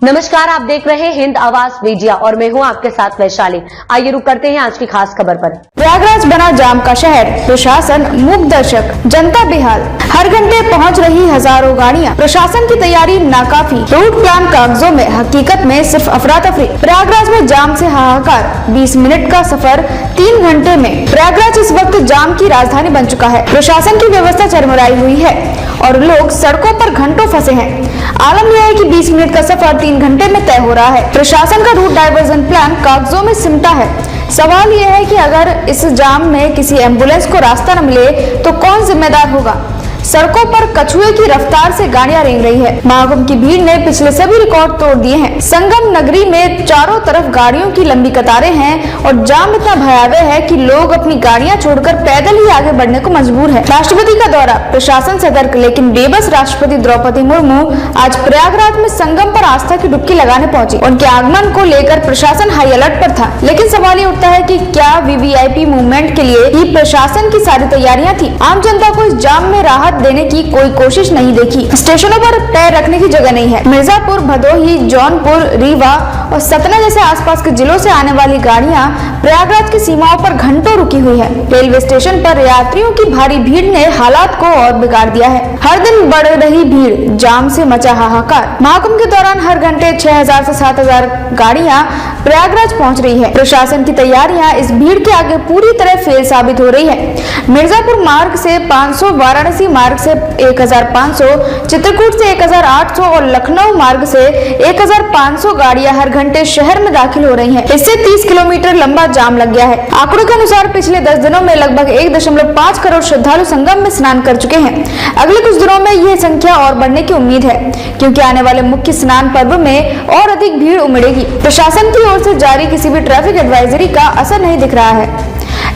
नमस्कार, आप देख रहे हैं हिंद आवाज मीडिया और मैं हूं आपके साथ वैशाली। आइए रुक करते हैं आज की खास खबर पर। प्रयागराज बना जाम का शहर, प्रशासन मूक दर्शक, जनता बेहाल। हर घंटे पहुंच रही हजारों गाड़ियां, प्रशासन की तैयारी नाकाफी, रूट प्लान कागजों में, हकीकत में सिर्फ अफरा तफरी। प्रयागराज में जाम से हाहाकार, 20 मिनट का सफर 3 घंटे में। प्रयागराज इस वक्त जाम की राजधानी बन चुका है। प्रशासन की व्यवस्था चरमराई हुई है और लोग सड़कों पर घंटों फंसे हैं। आलम यह है कि 20 मिनट का सफर 3 घंटे में तय हो रहा है। प्रशासन का रूट डाइवर्जन प्लान कागजों में सिमटा है। सवाल यह है कि अगर इस जाम में किसी एम्बुलेंस को रास्ता न मिले तो कौन जिम्मेदार होगा। सड़कों पर कछुए की रफ्तार से गाड़ियां रेंग रही है। महाकुंभ की भीड़ ने पिछले सभी रिकॉर्ड तोड़ दिए हैं। संगम नगरी में चारों तरफ गाड़ियों की लंबी कतारें हैं और जाम इतना भयावह है कि लोग अपनी गाड़ियां छोड़कर पैदल ही आगे बढ़ने को मजबूर है। राष्ट्रपति का दौरा, प्रशासन सतर्क लेकिन बेबस। राष्ट्रपति द्रौपदी मुर्मू आज प्रयागराज में संगम पर आस्था की डुबकी लगाने पहुंची। उनके आगमन को लेकर प्रशासन हाई अलर्ट पर था, लेकिन सवाल ये उठता है कि क्या वीवीआईपी मूवमेंट के लिए ही प्रशासन की सारी तैयारियां थी। आम जनता को इस जाम में राहत देने की कोई कोशिश नहीं देखी। स्टेशनों पर पैर रखने की जगह नहीं है। मिर्जापुर, भदोही, जौनपुर, रीवा और सतना जैसे आसपास के जिलों से आने वाली गाड़ियां प्रयागराज की सीमाओं पर घंटों रुकी हुई है। रेलवे स्टेशन पर यात्रियों की भारी भीड़ ने हालात को और बिगाड़ दिया है। हर दिन बढ़ रही भीड़, जाम से मचा हाहाकार। महाकुंभ के दौरान हर घंटे 6000 से 7000 गाड़ियां प्रयागराज पहुंच रही है। प्रशासन की तैयारियां इस भीड़ के आगे पूरी तरह फेल साबित हो रही है। मिर्जापुर मार्ग से 500, वाराणसी मार्ग से 1500, चित्रकूट से 1800 और लखनऊ मार्ग से 1500 गाड़ियां हर घंटे शहर में दाखिल हो रही हैं। इससे 30 किलोमीटर लंबा जाम लग गया है। आंकड़ों के अनुसार पिछले 10 दिनों में लगभग 1.5 करोड़ श्रद्धालु संगम में स्नान कर चुके हैं। अगले कुछ दिनों में यह संख्या और बढ़ने की उम्मीद है, क्योंकि आने वाले मुख्य स्नान पर्व में और अधिक भीड़ उमड़ेगी। प्रशासन की ओर से जारी किसी भी ट्रैफिक एडवाइजरी का असर नहीं दिख रहा है।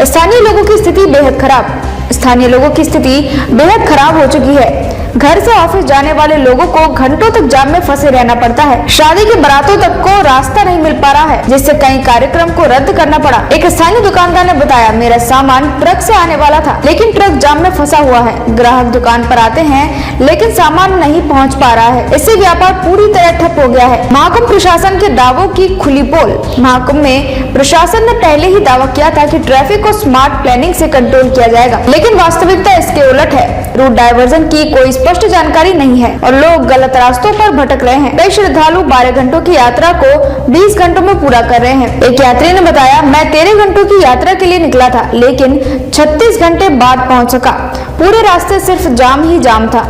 स्थानीय लोगों की स्थिति बेहद खराब हो चुकी है। घर से ऑफिस जाने वाले लोगों को घंटों तक जाम में फंसे रहना पड़ता है। शादी के बारातों तक को रास्ता नहीं मिल पा रहा है, जिससे कई कार्यक्रम को रद्द करना पड़ा। एक स्थानीय दुकानदार ने बताया, मेरा सामान ट्रक से आने वाला था, लेकिन ट्रक जाम में फंसा हुआ है। ग्राहक दुकान पर आते हैं, लेकिन सामान नहीं पहुंच पा रहा है। इससे व्यापार पूरी तरह ठप हो गया है। महाकुंभ प्रशासन के दावों की खुली पोल। महाकुंभ में प्रशासन ने पहले ही दावा किया था कि ट्रैफिक को स्मार्ट प्लानिंग से कंट्रोल किया जाएगा, लेकिन वास्तविकता इसके उलट है। रूट डाइवर्जन की कोई स्पष्ट जानकारी नहीं है और लोग गलत रास्तों पर भटक रहे हैं। कई श्रद्धालु 12 घंटों की यात्रा को 20 घंटों में पूरा कर रहे हैं। एक यात्री ने बताया, मैं 13 घंटों की यात्रा के लिए निकला था, लेकिन 36 घंटे बाद पहुंच सका। पूरे रास्ते सिर्फ जाम ही जाम था।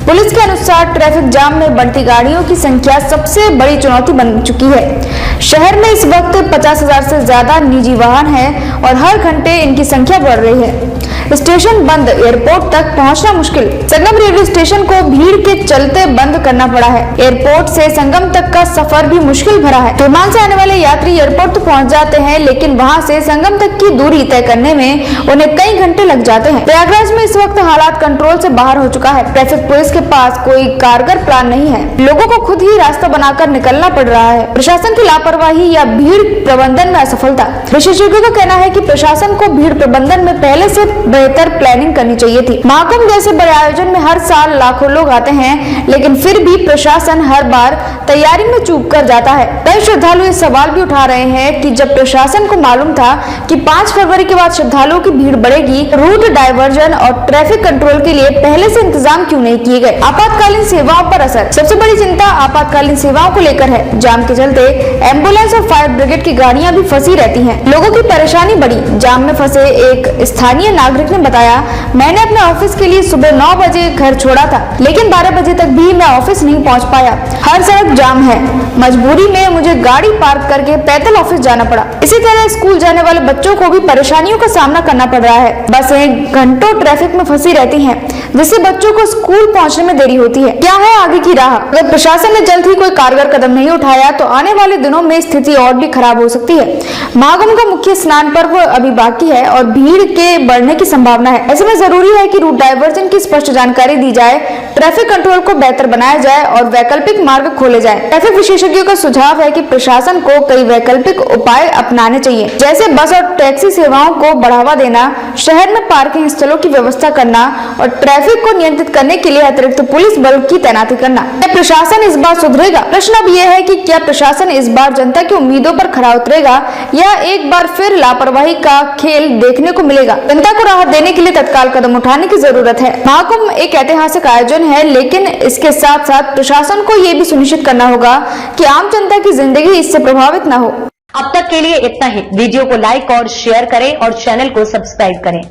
पुलिस के अनुसार ट्रैफिक जाम में बढ़ती गाड़ियों की संख्या सबसे बड़ी चुनौती बन चुकी है। शहर में इस वक्त 50,000 से ज्यादा निजी वाहन हैं और हर घंटे इनकी संख्या बढ़ रही है। स्टेशन बंद, एयरपोर्ट तक पहुंचना मुश्किल। संगम रेलवे स्टेशन को भीड़ के चलते बंद करना पड़ा है। एयरपोर्ट से संगम तक का सफर भी मुश्किल भरा है। विमान से आने वाले यात्री एयरपोर्ट तो पहुंच जाते हैं, लेकिन वहां से संगम तक की दूरी तय करने में उन्हें कई घंटे लग जाते हैं। प्रयागराज में इस वक्त हालात कंट्रोल से बाहर हो चुका है। ट्रैफिक पुलिस के पास कोई कारगर प्लान नहीं है। लोगों को खुद ही रास्ता बनाकर निकलना पड़ रहा है। प्रशासन की लापरवाही या भीड़ प्रबंधन में असफलता। विशेषज्ञों का कहना है कि प्रशासन को भीड़ प्रबंधन में पहले से बेहतर प्लानिंग करनी चाहिए थी। महाकुंभ जैसे बड़े आयोजन में हर साल लाखों लोग आते हैं, लेकिन फिर भी प्रशासन हर बार तैयारी में चूक कर जाता है। कई श्रद्धालु ये सवाल भी उठा रहे हैं कि जब प्रशासन को मालूम था कि 5 फरवरी के बाद श्रद्धालुओं की भीड़ बढ़ेगी, रूट डाइवर्जन और ट्रैफिक कंट्रोल के लिए पहले से इंतजाम क्यों नहीं किए गए। आपातकालीन सेवाओं पर असर। सबसे बड़ी चिंता आपातकालीन सेवाओं को लेकर है। जाम के चलते एम्बुलेंस और फायर ब्रिगेड की गाड़ियां भी फंसी रहती हैं। लोगों की परेशानी बढ़ी। जाम में फंसे एक स्थानीय नागरिक ने बताया, मैंने अपने ऑफिस के लिए सुबह 9 बजे घर छोड़ा था, लेकिन 12 बजे तक भी मैं ऑफिस नहीं पहुंच पाया। हर सड़क जाम है। मजबूरी में मुझे गाड़ी पार्क करके पैदल ऑफिस जाना पड़ा। इसी तरह स्कूल जाने वाले बच्चों को भी परेशानियों का सामना करना पड़ रहा है। बसें घंटों ट्रैफिक में फंसी रहती हैं, जिससे बच्चों को स्कूल पहुंचने में देरी होती है। क्या है आगे की राह? अगर प्रशासन ने जल्द ही कोई कारगर कदम नहीं उठाया तो आने वाले दिनों में स्थिति और भी खराब हो सकती है। महाकुंभ का मुख्य स्नान पर्व अभी बाकी है और भीड़ के बढ़ने की संभावना है। ऐसे में जरूरी है कि रूट डाइवर्जन की स्पष्ट जानकारी दी जाए, ट्रैफिक कंट्रोल को बेहतर बनाया जाए और वैकल्पिक मार्ग खोले जाए। ट्रैफिक विशेषज्ञों का सुझाव है कि प्रशासन को कई वैकल्पिक उपाय अपनाने चाहिए, जैसे बस और टैक्सी सेवाओं को बढ़ावा देना, शहर में पार्किंग स्थलों की व्यवस्था करना और ट्रैफिक को नियंत्रित करने के लिए अतिरिक्त पुलिस बल की तैनाती करना। क्या प्रशासन इस बार सुधरेगा? प्रश्न अब ये है कि क्या प्रशासन इस बार जनता की उम्मीदों पर खरा उतरेगा या एक बार फिर लापरवाही का खेल देखने को मिलेगा। जनता को राहत देने के लिए तत्काल कदम उठाने की जरूरत है। महाकुंभ एक ऐतिहासिक आयोजन है, लेकिन इसके साथ साथ प्रशासन को ये भी सुनिश्चित करना होगा कि आम जनता की जिंदगी इससे प्रभावित न हो। अब तक के लिए इतना ही। वीडियो को लाइक और शेयर करें और चैनल को सब्सक्राइब करें।